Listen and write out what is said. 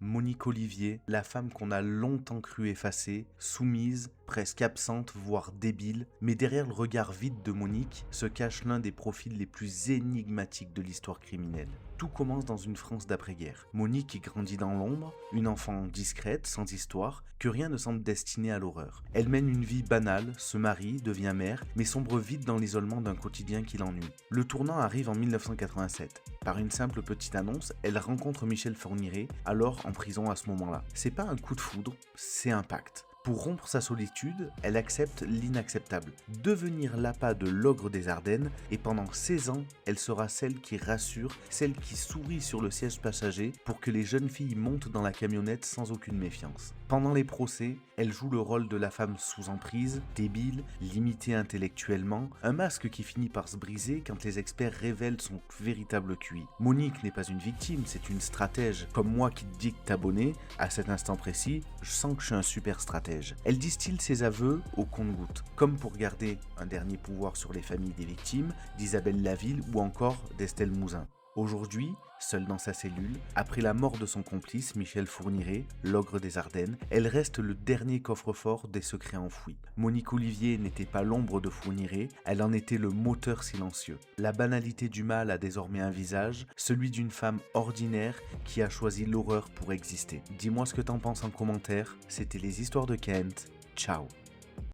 Monique Olivier, la femme qu'on a longtemps cru effacée, soumise, presque absente, voire débile, mais derrière le regard vide de Monique se cache l'un des profils les plus énigmatiques de l'histoire criminelle. Tout commence dans une France d'après-guerre. Monique grandit dans l'ombre, une enfant discrète, sans histoire, que rien ne semble destiné à l'horreur. Elle mène une vie banale, se marie, devient mère, mais sombre vite dans l'isolement d'un quotidien qui l'ennuie. Le tournant arrive en 1987. Par une simple petite annonce, elle rencontre Michel Fourniret, alors en prison à ce moment-là. C'est pas un coup de foudre, c'est un pacte. Pour rompre sa solitude, elle accepte l'inacceptable, devenir l'appât de l'ogre des Ardennes, et pendant 16 ans, elle sera celle qui rassure, celle qui sourit sur le siège passager pour que les jeunes filles montent dans la camionnette sans aucune méfiance. Pendant les procès, elle joue le rôle de la femme sous emprise, débile, limitée intellectuellement, un masque qui finit par se briser quand les experts révèlent son véritable QI. Monique n'est pas une victime, c'est une stratège. Comme moi qui te dis que t'abonner, à cet instant précis, je sens que je suis un super stratège. Elle distille ses aveux au compte-gouttes, comme pour garder un dernier pouvoir sur les familles des victimes, d'Isabelle Laville ou encore d'Estelle Mouzin. Aujourd'hui, seule dans sa cellule, après la mort de son complice Michel Fourniret, l'ogre des Ardennes, elle reste le dernier coffre-fort des secrets enfouis. Monique Olivier n'était pas l'ombre de Fourniret, elle en était le moteur silencieux. La banalité du mal a désormais un visage, celui d'une femme ordinaire qui a choisi l'horreur pour exister. Dis-moi ce que t'en penses en commentaire, c'était les histoires de Kent, ciao.